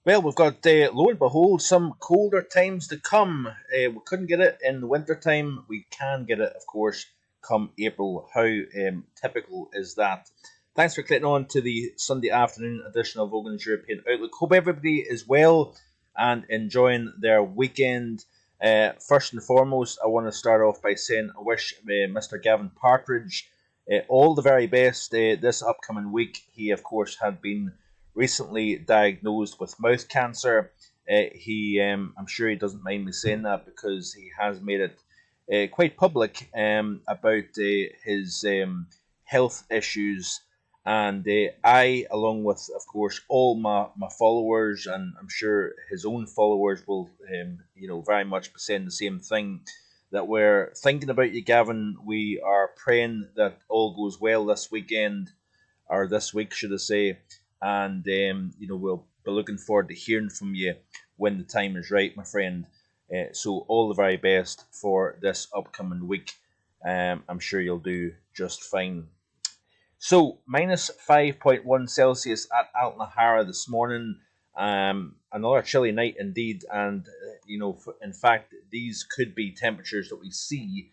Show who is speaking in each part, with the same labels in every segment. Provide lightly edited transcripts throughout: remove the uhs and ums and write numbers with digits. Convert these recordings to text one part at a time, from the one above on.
Speaker 1: Well, we've got, lo and behold, some colder times to come. We couldn't get it in the winter time. We can get it, of course, come April. How typical is that? Thanks for clicking on to the Sunday afternoon edition of Vogan's European Outlook. Hope everybody is well and enjoying their weekend. First and foremost, I want to start off by saying I wish Mr. Gavin Partridge all the very best this upcoming week. He, of course, had been recently diagnosed with mouth cancer. I'm sure he doesn't mind me saying that because he has made it quite public about his health issues. And I, along with, of course, all my followers, and I'm sure his own followers will, very much be saying the same thing. That we're thinking about you, Gavin. We are praying that all goes well this weekend, or this week, should I say, and we'll be looking forward to hearing from you when the time is right, my friend. So all the very best for this upcoming week. I'm sure you'll do just fine. So minus 5.1 Celsius at Altnahara this morning. Another chilly night indeed, and in fact, these could be temperatures that we see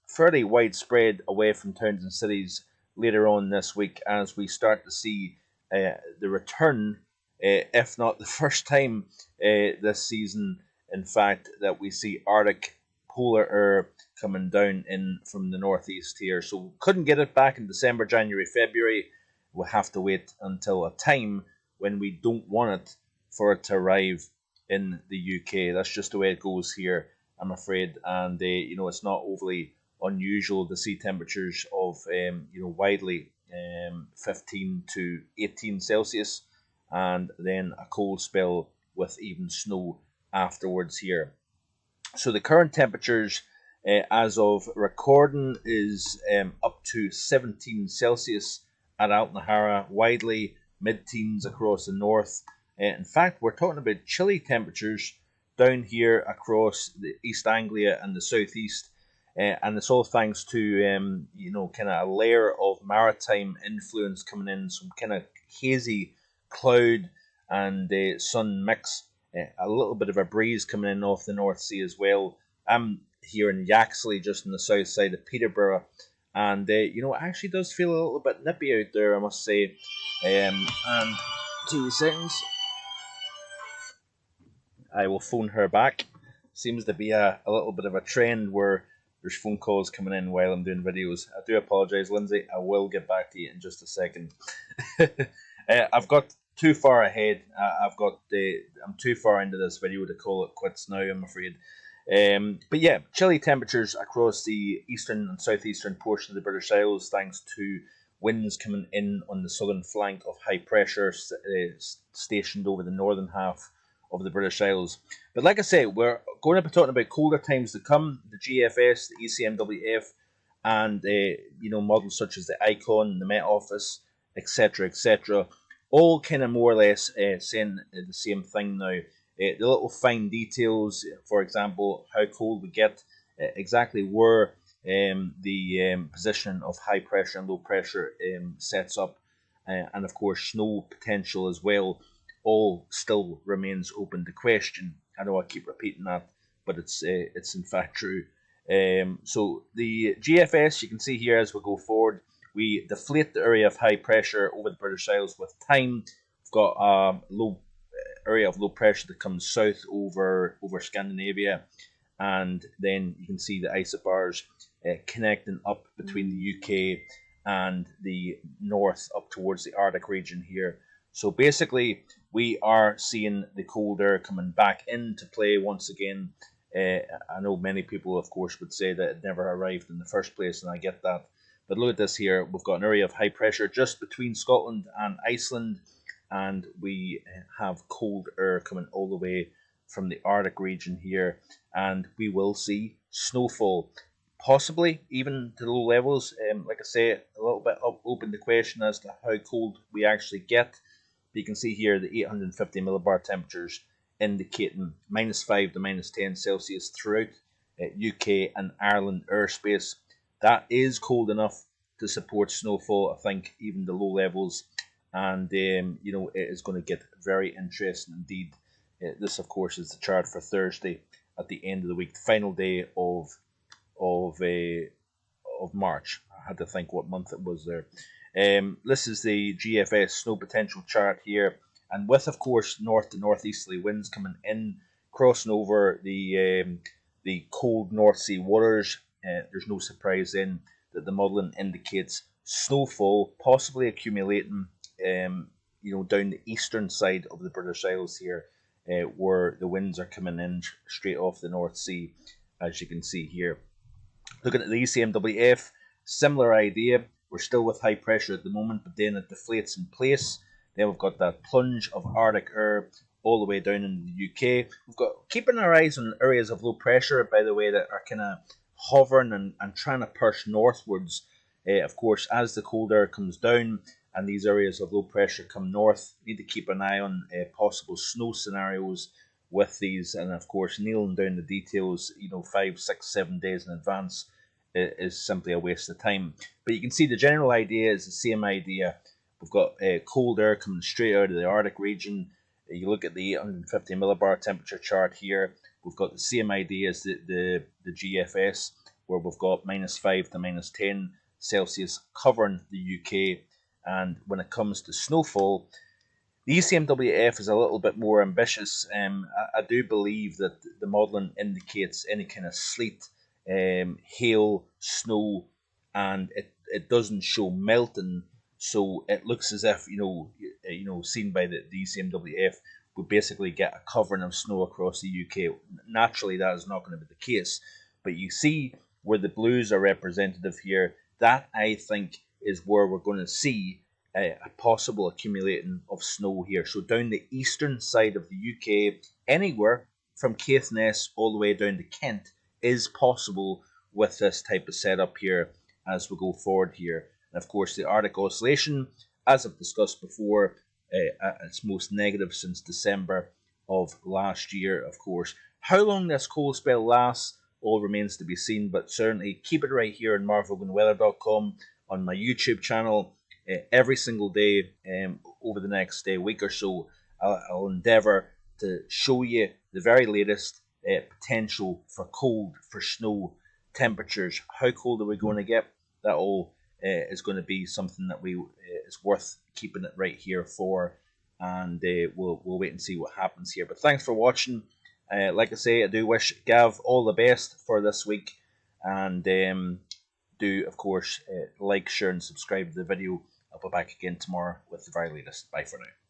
Speaker 1: fairly widespread away from towns and cities later on this week as we start to see the return, if not the first time this season, in fact, that we see Arctic polar air coming down in from the northeast here. So couldn't get it back in December, January, February. We'll have to wait until a time when we don't want it for it to arrive in the UK. That's just the way it goes here, I'm afraid. And it's not overly unusual to see temperatures of widely 15 to 18 Celsius, and then a cold spell with even snow afterwards here. So the current temperatures as of recording is up to 17 Celsius at Altnahara, widely mid-teens across the north. In fact, we're talking about chilly temperatures down here across the East Anglia and the southeast, and it's all thanks to kind of a layer of maritime influence coming in, some kind of hazy cloud and sun mix, a little bit of a breeze coming in off the North Sea as well. I'm here in Yaxley, just on the south side of Peterborough, and it actually does feel a little bit nippy out there, I must say. And 2 seconds, I will phone her back. Seems to be a little bit of a trend where there's phone calls coming in while I'm doing videos. I do apologise, Lindsay. I will get back to you in just a second. I've got too far ahead. I'm too far into this video to call it quits now, I'm afraid. But yeah, chilly temperatures across the eastern and southeastern portion of the British Isles, thanks to winds coming in on the southern flank of high pressure stationed over the northern half of the British Isles. But like I say, we're going to be talking about colder times to come. The GFS, the ECMWF, and models such as the Icon, the Met Office, etc., etc., all kind of more or less saying the same thing now. The little fine details, for example, how cold we get, exactly where the position of high pressure and low pressure sets up, and of course snow potential as well, all still remains open to question. I know I keep repeating that, but it's in fact true. So the GFS, you can see here as we go forward, we deflate the area of high pressure over the British Isles with time. We've got a low area of low pressure that comes south over Scandinavia, and then you can see the isobars connecting up between the UK and the north up towards the Arctic region here. So basically, we are seeing the cold air coming back into play once again. I know many people, of course, would say that it never arrived in the first place, and I get that. But look at this here. We've got an area of high pressure just between Scotland and Iceland, and we have cold air coming all the way from the Arctic region here, and we will see snowfall, possibly even to low levels. Like I say, a little bit open to question as to how cold we actually get. But you can see here the 850 millibar temperatures indicating -5 to -10 Celsius throughout UK and Ireland airspace. That is cold enough to support snowfall. I think even the low levels and you know, it is going to get very interesting indeed. This, of course, is the chart for Thursday at the end of the week, the final day of uh, of March. I had to think what month it was there. This is the GFS snow potential chart here, and with, of course, north to northeasterly winds coming in, crossing over the cold North Sea waters. There's no surprise then that the modelling indicates snowfall possibly accumulating, you know, down the eastern side of the British Isles here, where the winds are coming in straight off the North Sea, as you can see here. Looking at the ECMWF, similar idea. We're still with high pressure at the moment, but then it deflates in place. Then we've got that plunge of Arctic air all the way down into the UK. We've got keeping our eyes on areas of low pressure, by the way, that are kind of hovering and trying to push northwards. Of course, as the cold air comes down and these areas of low pressure come north, we need to keep an eye on possible snow scenarios with these, and of course, nailing down the details, you know, 5, 6, 7 days in advance is simply a waste of time. But you can see the general idea is the same idea. We've got cold air coming straight out of the Arctic region. You look at the 850 millibar temperature chart here. We've got the same idea as the GFS, where we've got -5 to -10 Celsius covering the UK. And when it comes to snowfall, the ECMWF is a little bit more ambitious. I do believe that the modelling indicates any kind of sleet, hail, snow, and it doesn't show melting. So it looks as if, you know, seen by the ECMWF, we basically get a covering of snow across the UK. Naturally, that is not going to be the case, but you see where the blues are representative here. That, I think, is where we're going to see a possible accumulating of snow here. So down the eastern side of the UK, anywhere from Caithness all the way down to Kent is possible with this type of setup here as we go forward here. And of course, the Arctic Oscillation, as I've discussed before, at its most negative since December of last year, of course. How long this cold spell lasts all remains to be seen, but certainly keep it right here on markvaughanweather.com, on my YouTube channel, every single day over the next week or so. I'll endeavour to show you the very latest potential for cold, for snow, temperatures. How cold are we going to get? That all is going to be something that is worth keeping it right here for, and we'll wait and see what happens here. But thanks for watching. Like I say, I do wish Gav all the best for this week, and do, of course, like, share, and subscribe to the video. I'll be back again tomorrow with the very latest. Bye for now.